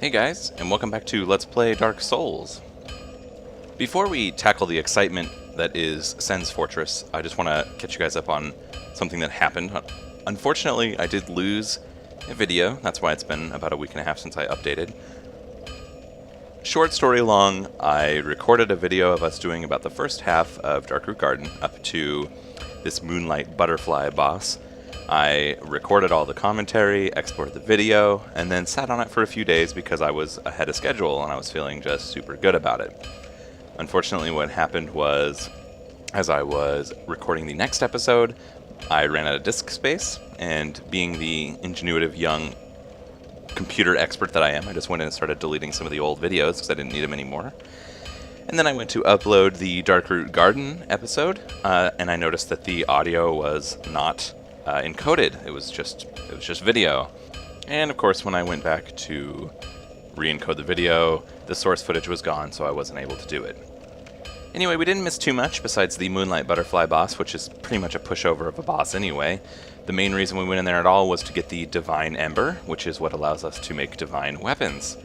Hey guys, and welcome back to Let's Play Dark Souls. Before we tackle the excitement that is Sen's Fortress, I just want to catch you guys up on something that happened. Unfortunately, I did lose a video. That's why it's been about a week and a half since I updated. Short story long, I recorded a video of us doing about the first half of Darkroot Garden up to this Moonlight Butterfly boss. I recorded all the commentary, exported the video, and then sat on it for a few days because I was ahead of schedule and I was feeling just super good about it. Unfortunately, what happened was, as I was recording the next episode, I ran out of disk space, and being the ingenuitive young computer expert that I am, I just went in and started deleting some of the old videos because I didn't need them anymore. And then I went to upload the Darkroot Garden episode, and I noticed that the audio was not encoded. It was just video. And of course, when I went back to re-encode the video, the source footage was gone, so I wasn't able to do it. Anyway, we didn't miss too much besides the Moonlight Butterfly boss, which is pretty much a pushover of a boss anyway. The main reason we went in there at all was to get the Divine Ember, which is what allows us to make divine weapons.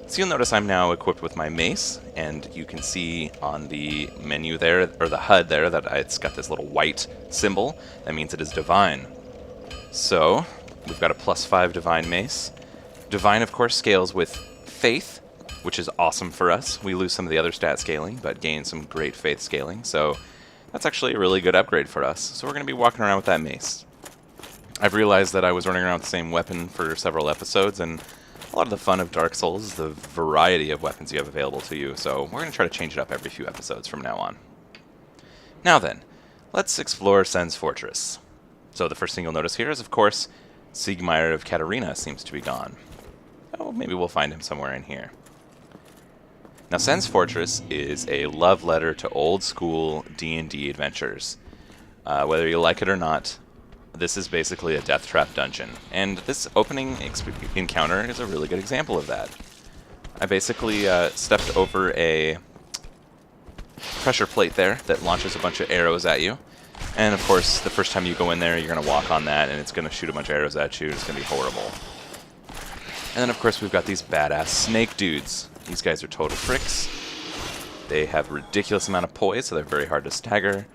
So you'll notice I'm now equipped with my mace, and you can see on the menu there, or the HUD there, that it's got this little white symbol. That means it is divine. So, we've got a +5 divine mace. Divine, of course, scales with faith, which is awesome for us. We lose some of the other stat scaling, but gain some great faith scaling, so that's actually a really good upgrade for us. So we're going to be walking around with that mace. I've realized that I was running around with the same weapon for several episodes, and a lot of the fun of Dark Souls is the variety of weapons you have available to you, so we're going to try to change it up every few episodes from now on. Now then, let's explore Sen's Fortress. So the first thing you'll notice here is, of course, Siegmeyer of Katarina seems to be gone. Oh, maybe we'll find him somewhere in here. Now, Sen's Fortress is a love letter to old-school D&D adventures. Whether you like it or not, this is basically a death trap dungeon, and this opening encounter is a really good example of that. I basically stepped over a pressure plate there that launches a bunch of arrows at you, and of course, the first time you go in there, you're going to walk on that, and it's going to shoot a bunch of arrows at you, and it's going to be horrible. And then, of course, we've got these badass snake dudes. These guys are total pricks. They have a ridiculous amount of poise, so they're very hard to stagger.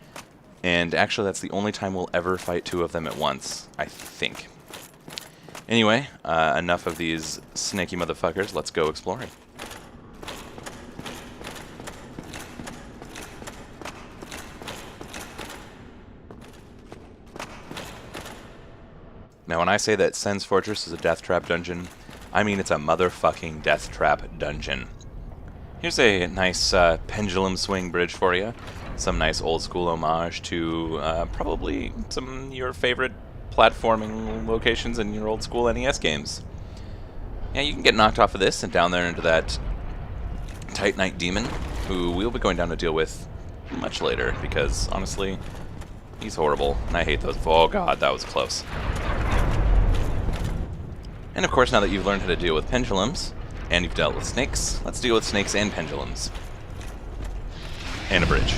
And actually, that's the only time we'll ever fight two of them at once, I think. Anyway, enough of these snaky motherfuckers. Let's go exploring. Now, when I say that Sen's Fortress is a death trap dungeon, I mean it's a motherfucking death trap dungeon. Here's a nice pendulum swing bridge for you. Some nice old-school homage to probably some of your favorite platforming locations in your old-school NES games. Yeah, you can get knocked off of this and down there into that Titanite demon, who we'll be going down to deal with much later, because, honestly, he's horrible, and I hate those. Oh god, that was close. And of course, now that you've learned how to deal with pendulums, and you've dealt with snakes, let's deal with snakes and pendulums. And a bridge.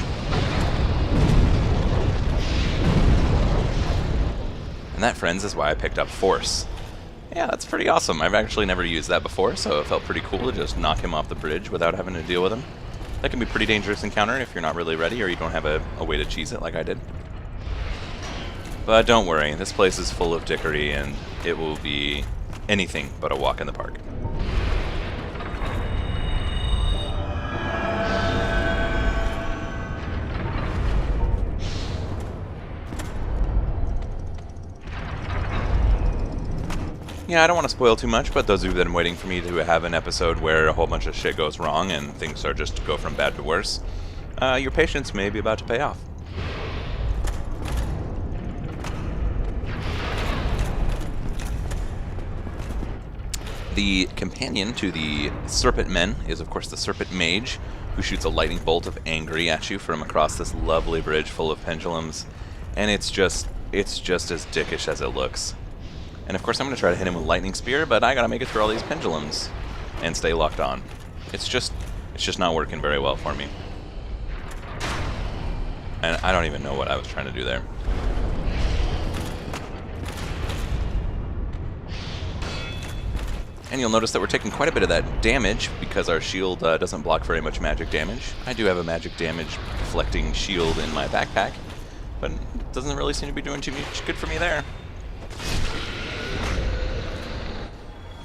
And that, friends, is why I picked up Force. Yeah, that's pretty awesome. I've actually never used that before, so it felt pretty cool to just knock him off the bridge without having to deal with him. That can be a pretty dangerous encounter if you're not really ready or you don't have a way to cheese it like I did. But don't worry, this place is full of dickery and it will be anything but a walk in the park. Yeah, I don't want to spoil too much, but those of you that have been waiting for me to have an episode where a whole bunch of shit goes wrong and things are just go from bad to worse, your patience may be about to pay off. The companion to the Serpent Men is, of course, the Serpent Mage, who shoots a lightning bolt of angry at you from across this lovely bridge full of pendulums, and it's just as dickish as it looks. And of course I'm going to try to hit him with Lightning Spear, but I gotta make it through all these pendulums and stay locked on. It's just not working very well for me. And I don't even know what I was trying to do there. And you'll notice that we're taking quite a bit of that damage because our shield doesn't block very much magic damage. I do have a magic damage deflecting shield in my backpack, but it doesn't really seem to be doing too much good for me there.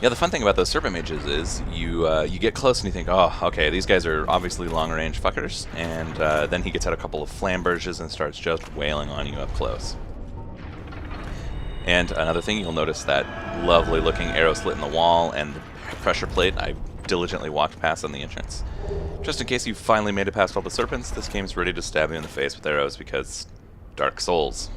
Yeah, the fun thing about those serpent mages is you get close and you think, oh, okay, these guys are obviously long-range fuckers, and then he gets out a couple of flamberges and starts just wailing on you up close. And another thing, you'll notice that lovely-looking arrow slit in the wall and the pressure plate I diligently walked past on the entrance. Just in case you finally made it past all the serpents, this game's ready to stab you in the face with arrows because Dark Souls.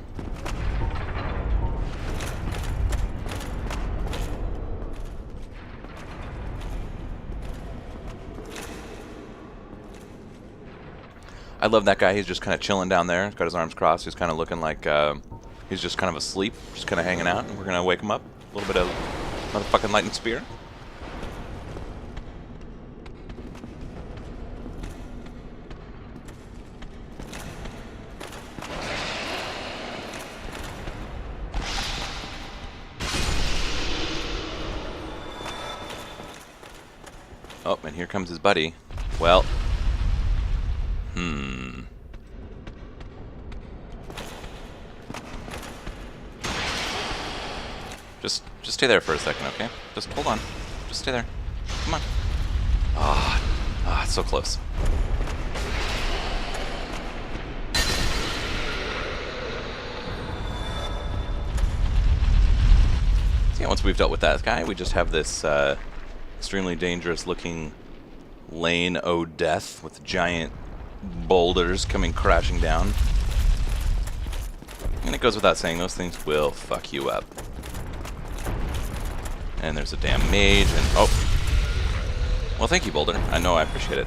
I love that guy. He's just kind of chilling down there. He's got his arms crossed. He's kind of looking like he's just kind of asleep, just kind of hanging out. And we're going to wake him up. A little bit of motherfucking lightning spear. Oh, and here comes his buddy. Well... Just stay there for a second, okay? Just hold on. Just stay there. Come on. Ah, it's so close. So yeah, once we've dealt with that guy, we just have this extremely dangerous looking lane o' death with giant boulders coming crashing down. And it goes without saying, those things will fuck you up. And there's a damn mage, and oh. Well, thank you, Boulder. I know I appreciate it.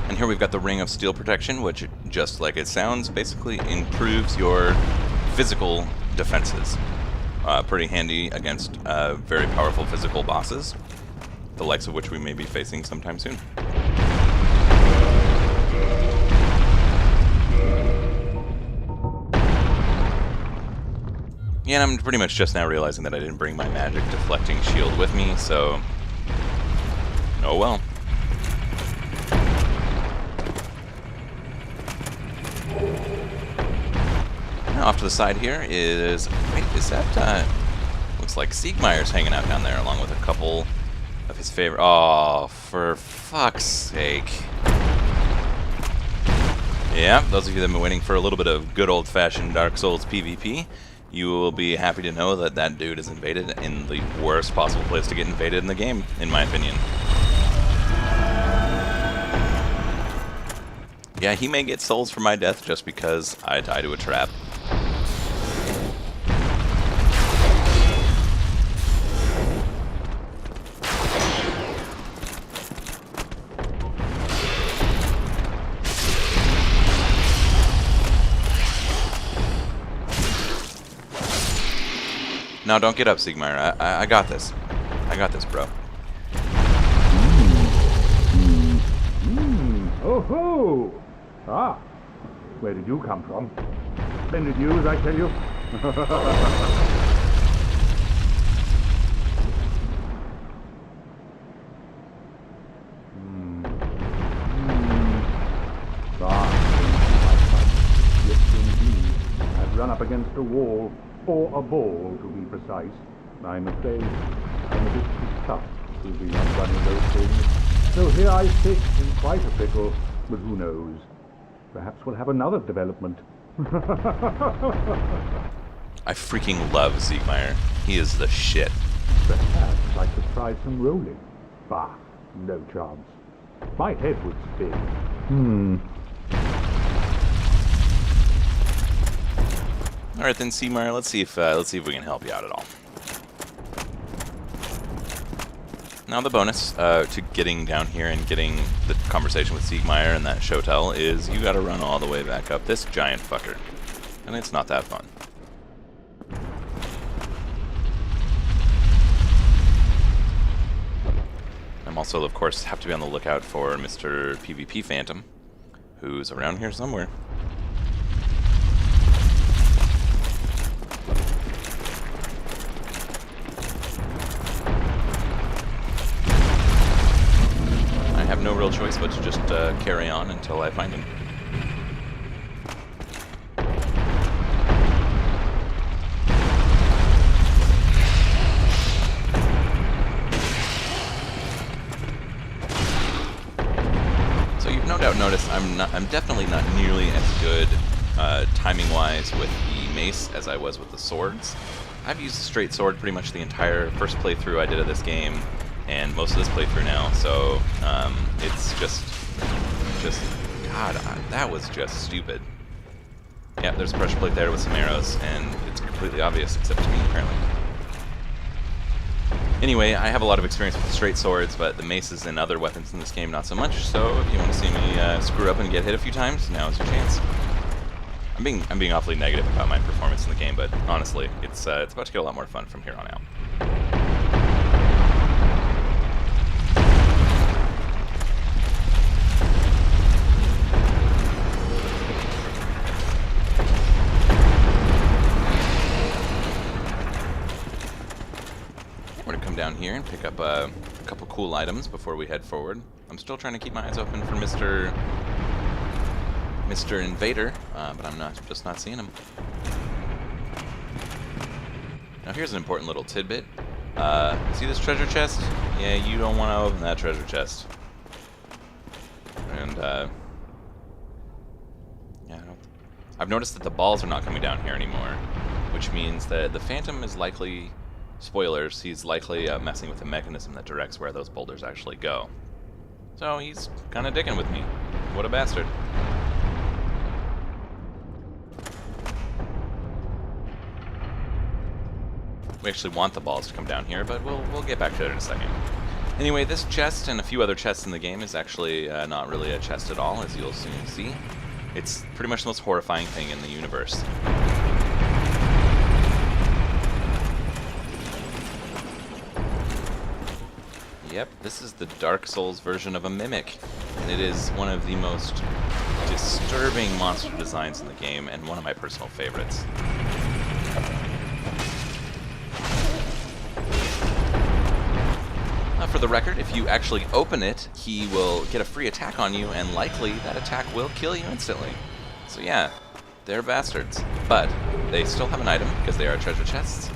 And here we've got the Ring of Steel Protection, which, just like it sounds, basically improves your physical defenses. Pretty handy against very powerful physical bosses, the likes of which we may be facing sometime soon. Yeah, and I'm pretty much just now realizing that I didn't bring my magic deflecting shield with me, so... oh well. Off to the side here is... wait, is that... looks like Siegmeyer's hanging out down there along with a couple of his favorite... oh, for fuck's sake. Yeah, those of you that have been waiting for a little bit of good old-fashioned Dark Souls PvP, you will be happy to know that that dude is invaded in the worst possible place to get invaded in the game, in my opinion. Yeah, he may get souls for my death just because I die to a trap. No, don't get up, Siegmeyer. I got this. I got this, bro. Oh ho! Ah, where did you come from? Splendid news, I tell you. Yes, indeed. I've run up against a wall. Or a ball, to be precise. I'm afraid I'm a bit too tough to be running those things. So here I sit in quite a pickle, but who knows? Perhaps we'll have another development. I freaking love Siegmeyer. He is the shit. Perhaps I could try some rolling. Bah, no chance. My head would spin. All right, then, Siegmeyer. Let's see if we can help you out at all. Now, the bonus to getting down here and getting the conversation with Siegmeyer and that Shotel is you got to run all the way back up this giant fucker, and it's not that fun. also, of course, have to be on the lookout for Mr. PvP Phantom, who's around here somewhere. I have no real choice but to just carry on until I find him. No doubt noticed I'm definitely not nearly as good timing-wise with the mace as I was with the swords. I've used a straight sword pretty much the entire first playthrough I did of this game, and most of this playthrough now, so it's just God, that was just stupid. Yeah, there's a pressure plate there with some arrows, and it's completely obvious, except to me, apparently. Anyway, I have a lot of experience with straight swords, but the maces and other weapons in this game not so much, so if you want to see me screw up and get hit a few times, now's your chance. I'm being awfully negative about my performance in the game, but honestly, it's about to get a lot more fun from here on out. Down here and pick up a couple cool items before we head forward. I'm still trying to keep my eyes open for Mr. Invader, but I'm just not seeing him. Now here's an important little tidbit. See this treasure chest? Yeah, you don't want to open that treasure chest. And yeah, I've noticed that the balls are not coming down here anymore, which means that the Phantom is likely. Spoilers, he's likely messing with the mechanism that directs where those boulders actually go. So he's kind of dicking with me. What a bastard. We actually want the balls to come down here, but we'll get back to it in a second. Anyway, this chest and a few other chests in the game is actually not really a chest at all, as you'll soon see. It's pretty much the most horrifying thing in the universe. Yep, this is the Dark Souls version of a mimic, and it is one of the most disturbing monster designs in the game, and one of my personal favorites. For the record, if you actually open it, he will get a free attack on you, and likely that attack will kill you instantly. So yeah, they're bastards. But they still have an item, because they are treasure chests,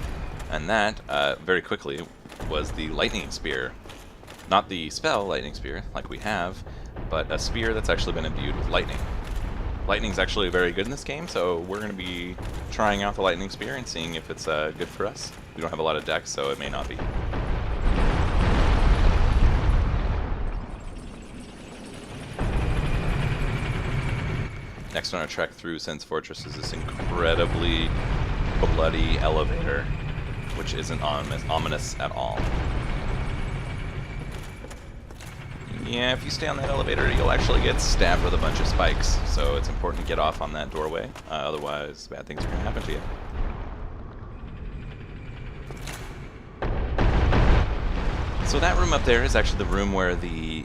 and that, very quickly, was the lightning spear. Not the spell lightning spear, like we have, but a spear that's actually been imbued with lightning. Lightning's actually very good in this game, so we're going to be trying out the lightning spear and seeing if it's good for us. We don't have a lot of decks, so it may not be. Next on our trek through Sen's Fortress is this incredibly bloody elevator, which isn't ominous at all. Yeah, if you stay on that elevator, you'll actually get stabbed with a bunch of spikes, so it's important to get off on that doorway, otherwise bad things are going to happen to you. So that room up there is actually the room where the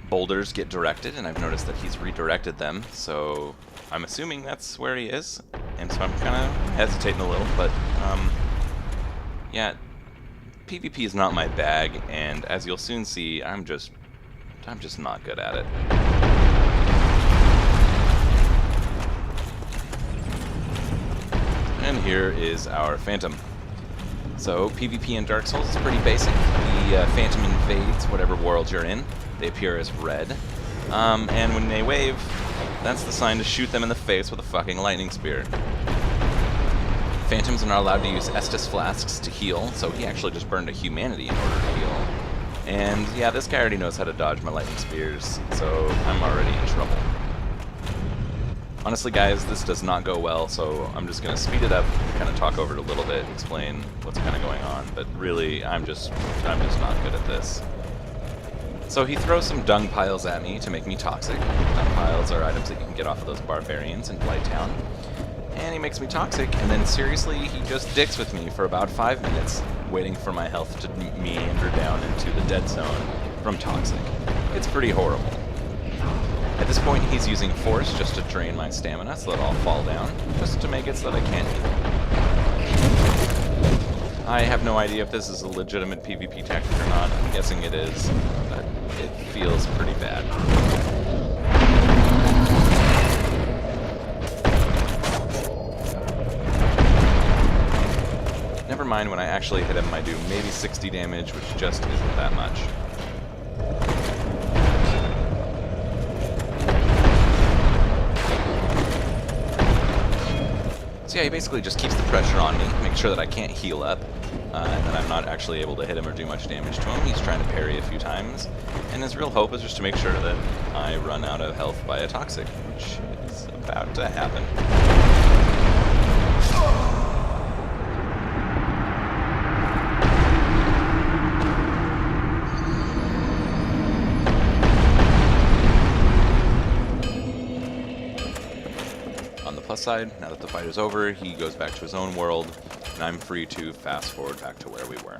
boulders get directed, and I've noticed that he's redirected them, so I'm assuming that's where he is, and so I'm kind of hesitating a little, but yeah, PvP is not my bag, and as you'll soon see, I'm just not good at it. And here is our Phantom. So, PvP in Dark Souls is pretty basic. The Phantom invades whatever world you're in. They appear as red. And when they wave, that's the sign to shoot them in the face with a fucking lightning spear. Phantoms are not allowed to use Estus flasks to heal, so he actually just burned a humanity in order to heal. And yeah, this guy already knows how to dodge my lightning spears, so I'm already in trouble. Honestly, guys, this does not go well, so I'm just going to speed it up, kind of talk over it a little bit, explain what's kind of going on, but really, I'm just not good at this. So he throws some dung piles at me to make me toxic. Dung piles are items that you can get off of those barbarians in Blighttown. And he makes me toxic, and then seriously, he just dicks with me for about 5 minutes, waiting for my health to meander down into the dead zone. from toxic. It's pretty horrible. At this point, he's using force just to drain my stamina so that I'll fall down, just to make it so that I can't heal. I have no idea if this is a legitimate PvP tactic or not. I'm guessing it is, but it feels pretty bad. Never mind, when I actually hit him, I do maybe 60 damage, which just isn't that much. So yeah, he basically just keeps the pressure on me, makes sure that I can't heal up, and that I'm not actually able to hit him or do much damage to him. He's trying to parry a few times, and his real hope is just to make sure that I run out of health by a toxic, which is about to happen. Plus side, now that the fight is over, he goes back to his own world, and I'm free to fast forward back to where we were.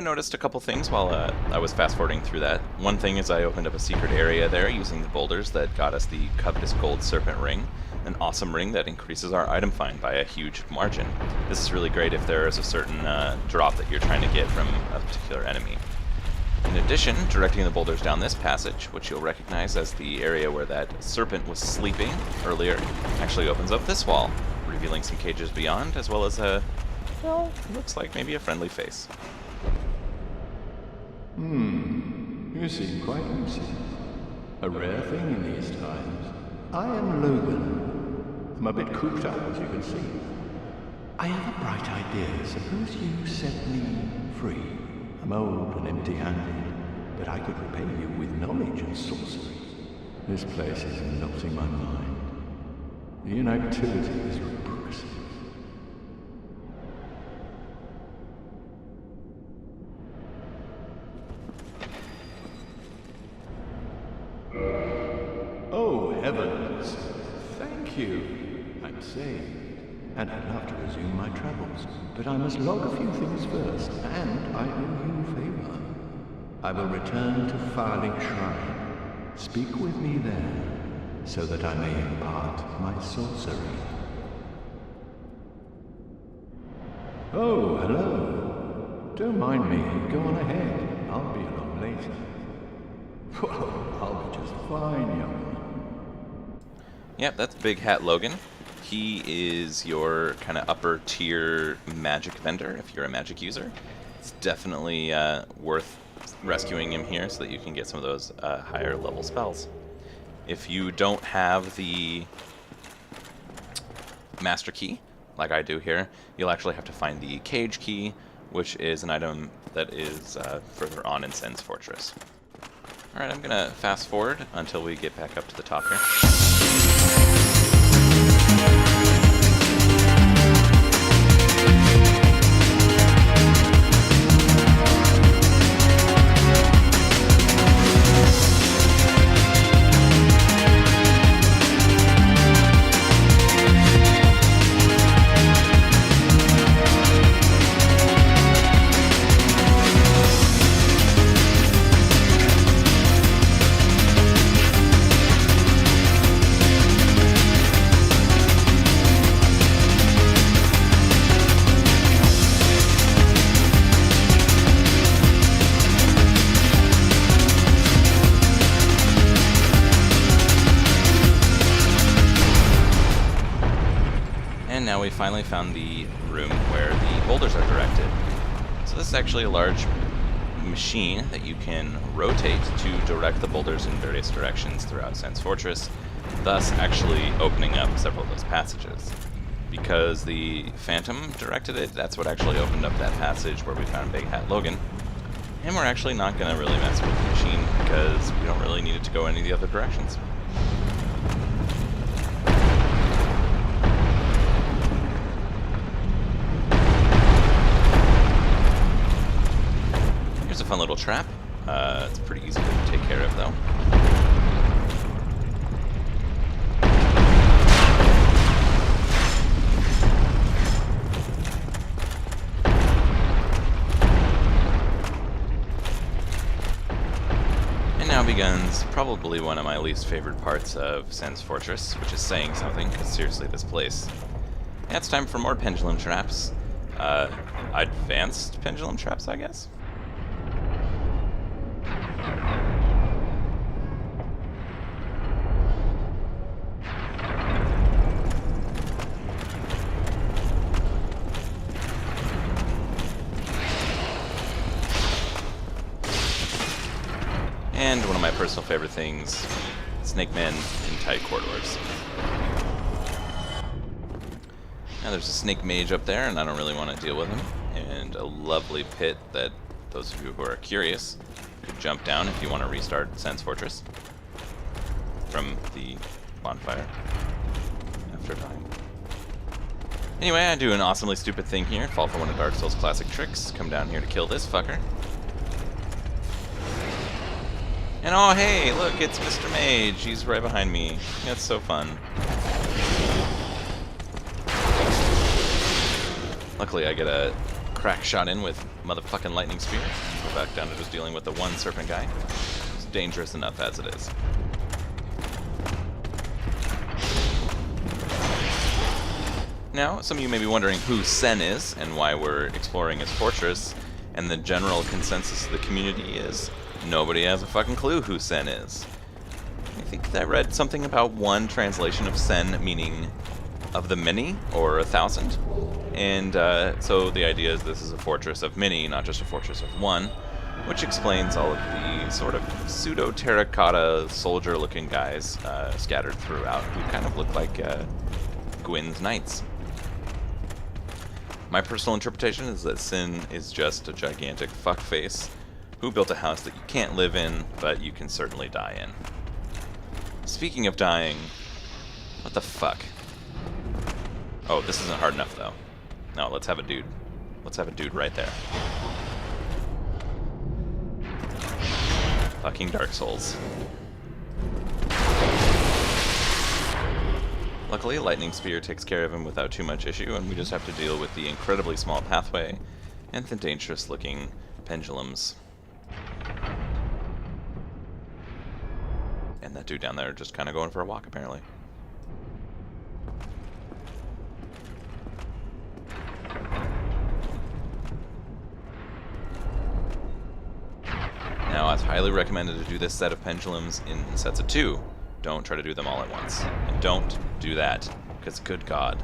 Noticed a couple things while I was fast forwarding through that. One thing is I opened up a secret area there using the boulders that got us the covetous gold serpent ring, an awesome ring that increases our item find by a huge margin. This is really great if there is a certain drop that you're trying to get from a particular enemy. In addition, directing the boulders down this passage, which you'll recognize as the area where that serpent was sleeping earlier, actually opens up this wall, revealing some cages beyond, as well as a, well, looks like maybe a friendly face. You seem quite lucid. A rare thing in these times. I am Logan. I'm a bit cooped up, as you can see. I have a bright idea. Suppose you set me free. I'm old and empty-handed, but I could repay you with knowledge and sorcery. This place is melting my mind. The inactivity is repressive. Oh, heavens! Thank you. I'm saved, and I'd love to resume my travels, but I must log a few things first, and I owe you a favor. I will return to Farling Shrine. Speak with me there, so that I may impart my sorcery. Oh, hello. Don't mind me. Go on ahead. I'll be along later. Whoa, I'll be just fine, young one. Yep, that's Big Hat Logan. He is your kind of upper tier magic vendor if you're a magic user. It's definitely worth rescuing him here so that you can get some of those higher level spells. If you don't have the master key, like I do here, you'll actually have to find the cage key, which is an item that is further on in Sen's Fortress. Alright, I'm gonna fast forward until we get back up to the top here. Now we finally found the room where the boulders are directed. So this is actually a large machine that you can rotate to direct the boulders in various directions throughout Sen's Fortress, thus actually opening up several of those passages. Because the Phantom directed it, that's what actually opened up that passage where we found Big Hat Logan. And we're actually not going to really mess with the machine because we don't really need it to go any of the other directions. Here's a fun little trap. It's pretty easy to take care of though. Now begins probably one of my least favorite parts of Sen's Fortress, which is saying something, because seriously, this place. Yeah, it's time for more pendulum traps. Advanced pendulum traps, I guess? And one of my personal favorite things, snake men in tight corridors. Now there's a snake mage up there, and I don't really want to deal with him. And a lovely pit that those of you who are curious could jump down if you want to restart Sen's Fortress from the bonfire after dying. Anyway, I do an awesomely stupid thing here, fall for one of Dark Souls' classic tricks, come down here to kill this fucker. And oh hey, look, it's Mr. Mage. He's right behind me. That's so fun. Luckily I get a crack shot in with motherfucking lightning spear. Go back down to just dealing with the one serpent guy. It's dangerous enough as it is. Now, some of you may be wondering who Sen is and why we're exploring his fortress, and the general consensus of the community is nobody has a fucking clue who Sen is. I think I read something about one translation of Sen meaning of the many, or 1,000. And so the idea is this is a fortress of many, not just a fortress of one, which explains all of the sort of pseudo-terracotta soldier-looking guys scattered throughout who kind of look like Gwyn's knights. My personal interpretation is that Sin is just a gigantic fuckface who built a house that you can't live in, but you can certainly die in. Speaking of dying, what the fuck? Oh, this isn't hard enough, though. No, let's have a dude. Let's have a dude right there. Fucking Dark Souls. Luckily, Lightning Spear takes care of him without too much issue, and we just have to deal with the incredibly small pathway and the dangerous-looking pendulums. And that dude down there just kind of going for a walk, apparently. Now, it's highly recommended to do this set of pendulums in sets of 2. Don't try to do them all at once. And don't do that, because good God.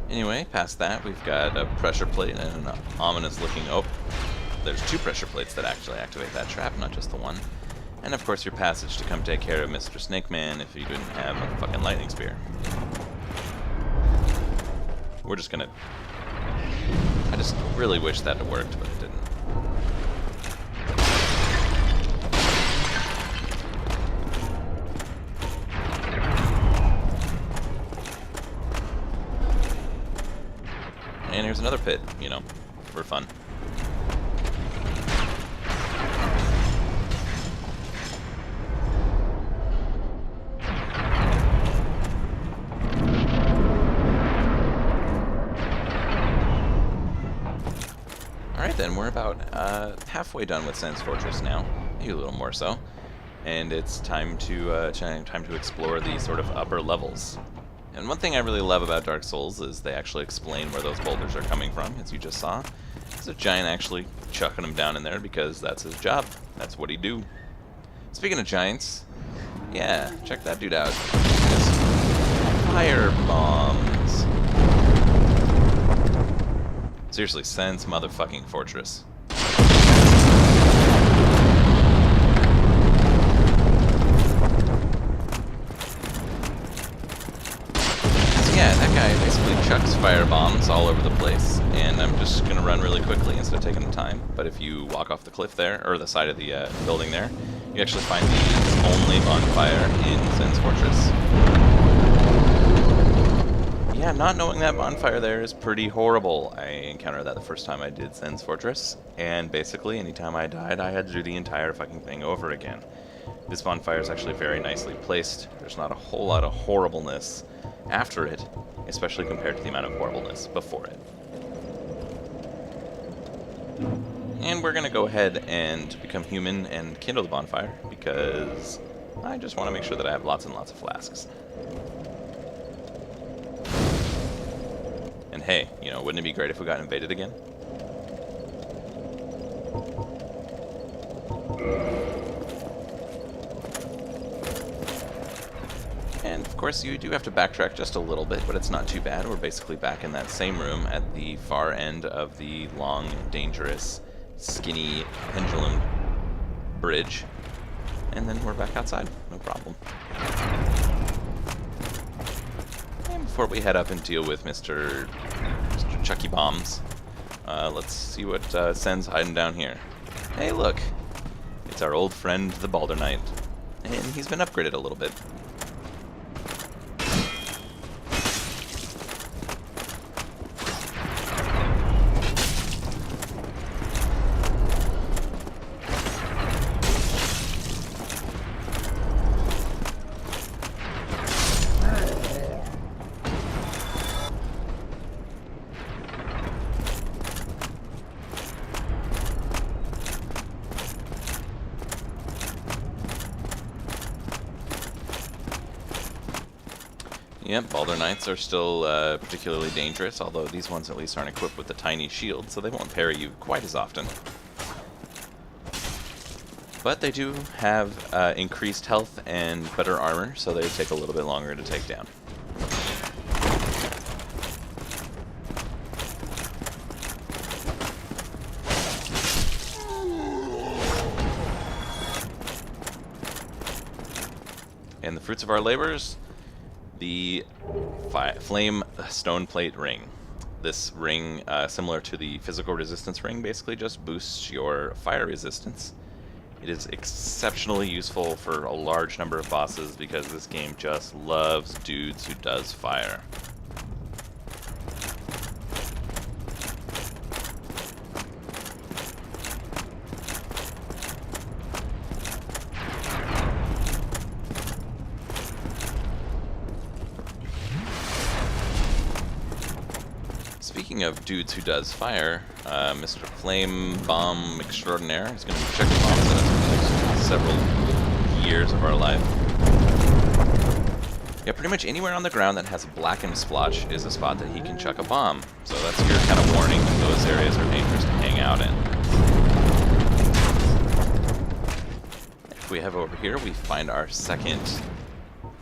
Anyway, past that, we've got a pressure plate and an ominous-looking... Oh, there's 2 pressure plates that actually activate that trap, not just the one. And of course your passage to come take care of Mr. Snake Man if you didn't have a fucking lightning spear. We're just gonna... I just really wish that had worked, but it didn't. And here's another pit, you know, for fun. Alright then, we're about halfway done with Sen's Fortress now, maybe a little more so. And it's time to explore the sort of upper levels. And one thing I really love about Dark Souls is they actually explain where those boulders are coming from, as you just saw. There's a giant actually chucking them down in there because that's his job. That's what he do. Speaking of giants, yeah, check that dude out. Fire bombs. Seriously, Sen's motherfucking fortress. Yeah, that guy basically chucks fire bombs all over the place, and I'm just gonna run really quickly instead of taking the time. But if you walk off the cliff there, or the side of the building there, you actually find the only bonfire in Sen's Fortress. Yeah, not knowing that bonfire there is pretty horrible. I encountered that the first time I did Sen's Fortress, and basically anytime I died, I had to do the entire fucking thing over again. This bonfire is actually very nicely placed. There's not a whole lot of horribleness after it, especially compared to the amount of horribleness before it. And we're gonna go ahead and become human and kindle the bonfire, because I just want to make sure that I have lots and lots of flasks. And hey, you know, wouldn't it be great if we got invaded again? And of course you do have to backtrack just a little bit, but it's not too bad. We're basically back in that same room at the far end of the long, dangerous, skinny pendulum bridge. And then we're back outside, no problem. And before we head up and deal with Mr. Chucky Bombs, let's see what Sen's hiding down here. Hey look, it's our old friend the Boulder Knight. And he's been upgraded a little bit. Yep, Boulder Knights are still particularly dangerous, although these ones at least aren't equipped with the tiny shield, so they won't parry you quite as often. But they do have increased health and better armor, so they take a little bit longer to take down. And the fruits of our labors, the flame stone plate ring. This ring, similar to the physical resistance ring, basically just boosts your fire resistance. It is exceptionally useful for a large number of bosses because this game just loves dudes who does fire. Speaking of dudes who does fire, Mr. Flame Bomb Extraordinaire is going to be checking bombs at us for the next several years of our life. Yeah, pretty much anywhere on the ground that has a blackened splotch is a spot that he can chuck a bomb. So that's your kind of warning that those areas are dangerous to hang out in. If we have over here, we find our second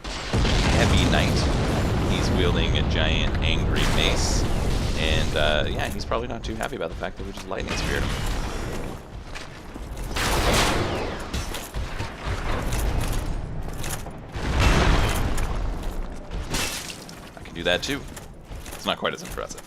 heavy knight. He's wielding a giant angry mace. And, yeah, he's probably not too happy about the fact that we just lightning speared him. I can do that too. It's not quite as impressive.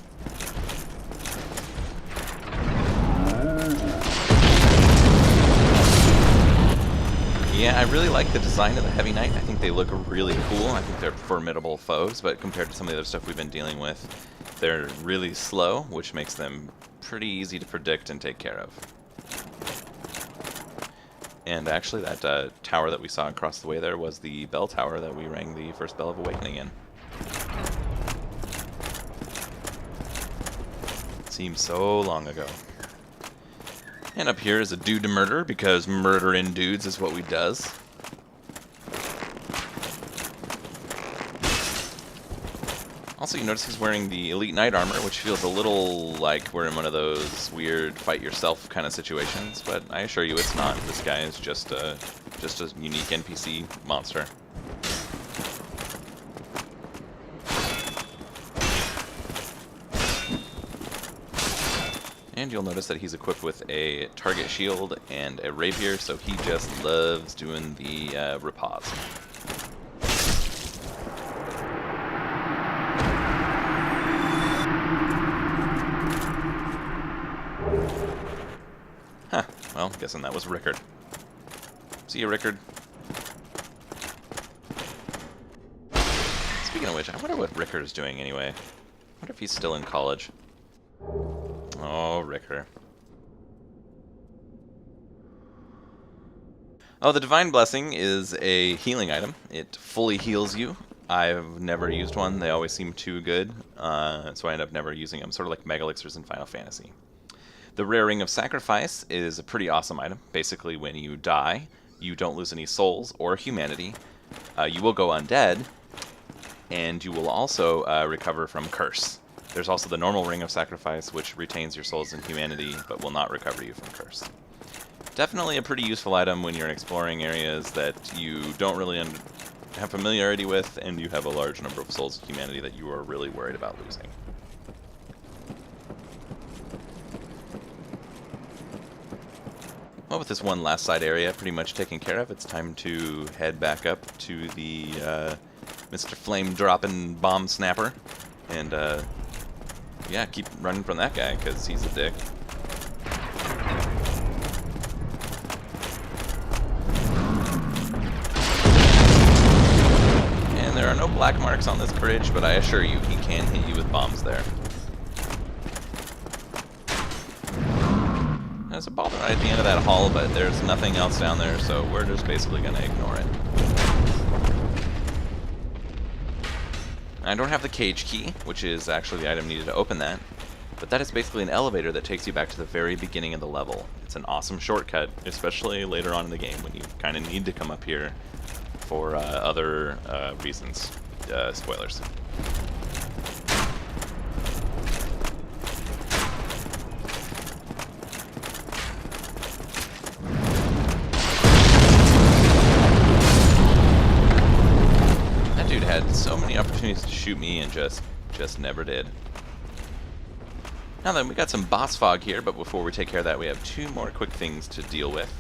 Yeah, I really like the design of the Heavy Knight. I think they look really cool. I think they're formidable foes, but compared to some of the other stuff we've been dealing with, they're really slow, which makes them pretty easy to predict and take care of. And actually, that tower that we saw across the way there was the bell tower that we rang the first bell of awakening in. Seems so long ago. And up here is a dude to murder, because murdering dudes is what we does. Also, you notice he's wearing the Elite Knight armor, which feels a little like we're in one of those weird fight-yourself kind of situations, but I assure you it's not. This guy is just a unique NPC monster. And you'll notice that he's equipped with a target shield and a rapier, so he just loves doing the repose. Huh, well, guessing that was Rickard. See you, Rickard. Speaking of which, I wonder what Rickard is doing anyway. I wonder if he's still in college. Oh, Rickard. Oh, the Divine Blessing is a healing item. It fully heals you. I've never used one. They always seem too good, so I end up never using them. Sort of like Mega Elixirs in Final Fantasy. The Rare Ring of Sacrifice is a pretty awesome item. Basically, when you die, you don't lose any souls or humanity. You will go undead, and you will also recover from Curse. There's also the normal Ring of Sacrifice, which retains your souls and humanity, but will not recover you from Curse. Definitely a pretty useful item when you're exploring areas that you don't really have familiarity with, and you have a large number of souls and humanity that you are really worried about losing. Well, with this one last side area pretty much taken care of, it's time to head back up to the Mr. Flame Dropping Bomb Snapper, and yeah, keep running from that guy because he's a dick. And there are no black marks on this bridge, but I assure you, he can hit you with bombs there. There's a boulder right at the end of that hall, but there's nothing else down there, so we're just basically going to ignore it. I don't have the cage key, which is actually the item needed to open that, but that is basically an elevator that takes you back to the very beginning of the level. It's an awesome shortcut, especially later on in the game when you kind of need to come up here for other reasons. Spoilers. Had so many opportunities to shoot me and just never did. Now then, we got some boss fog here, but before we take care of that, we have two more quick things to deal with.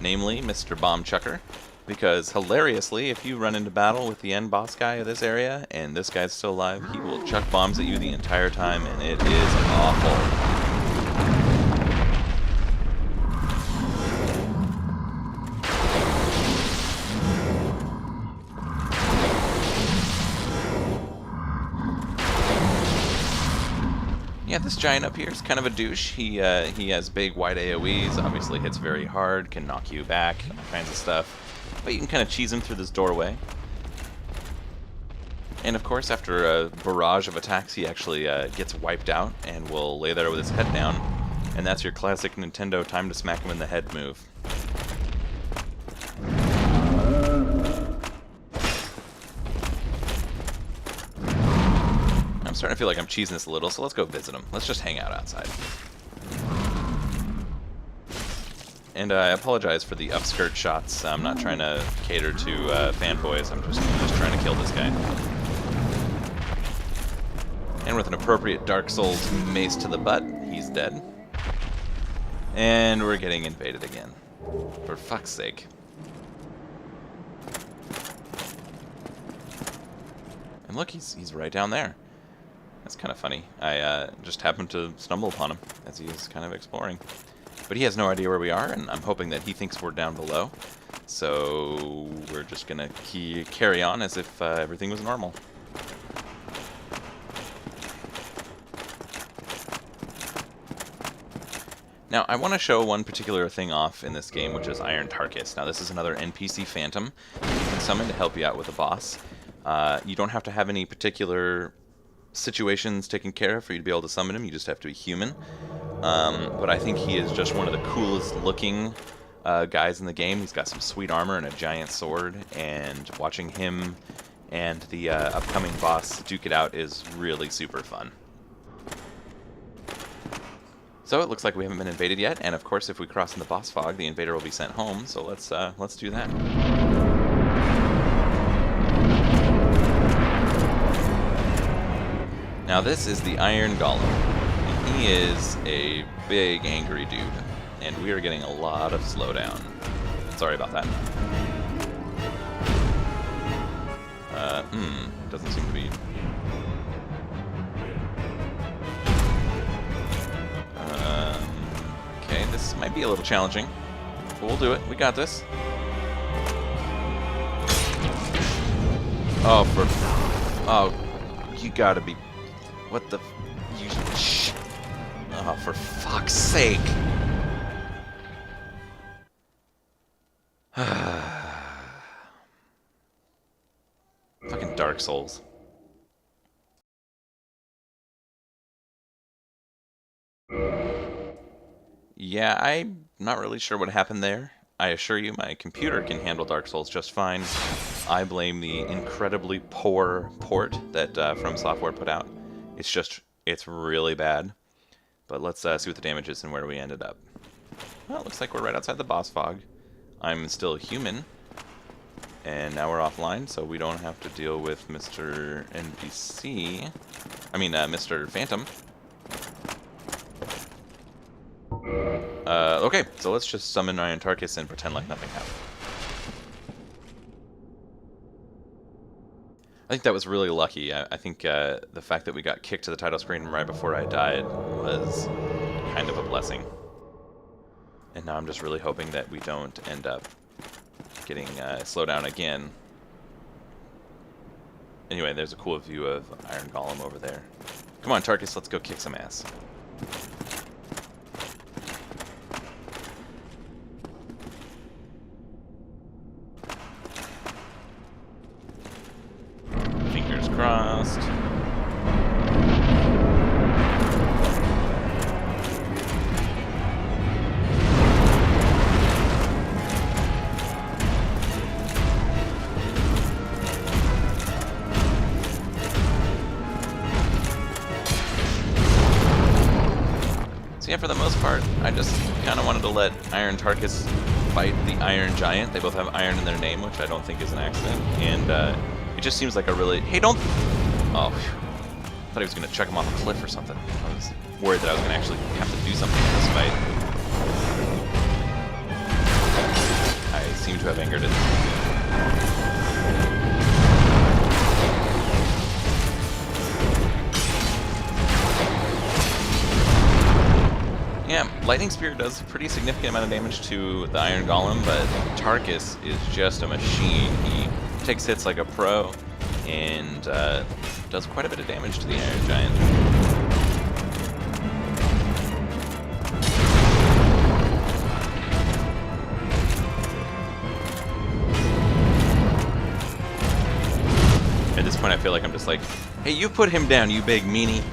Namely, Mr. Bomb Chucker. Because, hilariously, if you run into battle with the end boss guy of this area, and this guy's still alive, he will chuck bombs at you the entire time, and it is awful. Yeah, this giant up here is kind of a douche. He has big, wide AoEs, obviously hits very hard, can knock you back, all kinds of stuff. But you can kind of cheese him through this doorway. And of course, after a barrage of attacks, he actually gets wiped out and will lay there with his head down. And that's your classic Nintendo time to smack him in the head move. I'm starting to feel like I'm cheesing this a little, so let's go visit him. Let's just hang out outside. And I apologize for the upskirt shots. I'm not trying to cater to fanboys. I'm just trying to kill this guy. And with an appropriate Dark Souls mace to the butt, he's dead. And we're getting invaded again. For fuck's sake. And look, he's right down there. That's kind of funny. I just happened to stumble upon him as he was kind of exploring. But he has no idea where we are, and I'm hoping that he thinks we're down below. So we're just going to carry on as if everything was normal. Now, I want to show one particular thing off in this game, which is Iron Tarkus. Now, this is another NPC Phantom you can summon to help you out with a boss. You don't have to have any particular situations taken care of for you to be able to summon him. You just have to be human. But I think he is just one of the coolest looking guys in the game. He's got some sweet armor and a giant sword, and watching him and the upcoming boss duke it out is really super fun. So it looks like we haven't been invaded yet, and of course if we cross in the boss fog, the invader will be sent home, so let's do that. Now this is the Iron Golem, and he is a big angry dude, and we are getting a lot of slowdown. Sorry about that. Doesn't seem to be... Okay, this might be a little challenging, but we'll do it. We got this. Oh, you gotta be... What the... Oh, for fuck's sake. Fucking Dark Souls. Yeah, I'm not really sure what happened there. I assure you my computer can handle Dark Souls just fine. I blame the incredibly poor port that From Software put out. It's really bad. But let's see what the damage is and where we ended up. Well, it looks like we're right outside the boss fog. I'm still human. And now we're offline, so we don't have to deal with Mr. NPC. I mean, Mr. Phantom. Okay, so let's just summon Iron Tarkus and pretend like nothing happened. I think that was really lucky. I think the fact that we got kicked to the title screen right before I died was kind of a blessing. And now I'm just really hoping that we don't end up getting slowed down again. Anyway, there's a cool view of Iron Golem over there. Come on, Tarkus, let's go kick some ass. Fingers crossed. Yeah, for the most part, I just kind of wanted to let Iron Tarkus fight the Iron Giant. They both have iron in their name, which I don't think is an accident. And it just seems like a really... Hey, don't... Oh, I thought he was going to chuck him off a cliff or something. I was worried that I was going to actually have to do something in this fight. I seem to have angered it. Yeah, Lightning Spear does a pretty significant amount of damage to the Iron Golem, but Tarkus is just a machine. He takes hits like a pro, and does quite a bit of damage to the Iron Giant. At this point I feel like I'm just like, hey, you put him down, you big meanie.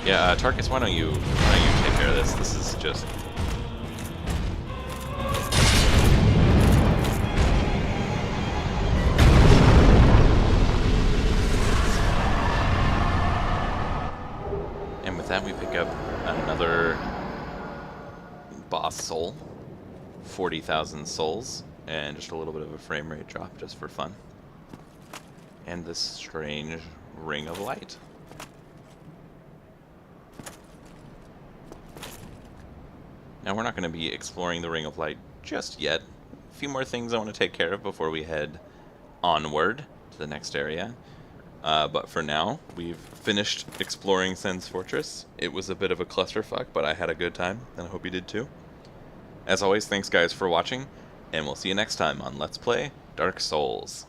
Yeah, Tarkus, why don't you take care of this? This is just... And with that we pick up another boss soul. 40,000 souls, and just a little bit of a frame rate drop just for fun. And this strange ring of light. Now we're not going to be exploring the Ring of Light just yet. A few more things I want to take care of before we head onward to the next area. But for now, we've finished exploring Sen's Fortress. It was a bit of a clusterfuck, but I had a good time, and I hope you did too. As always, thanks guys for watching, and we'll see you next time on Let's Play Dark Souls.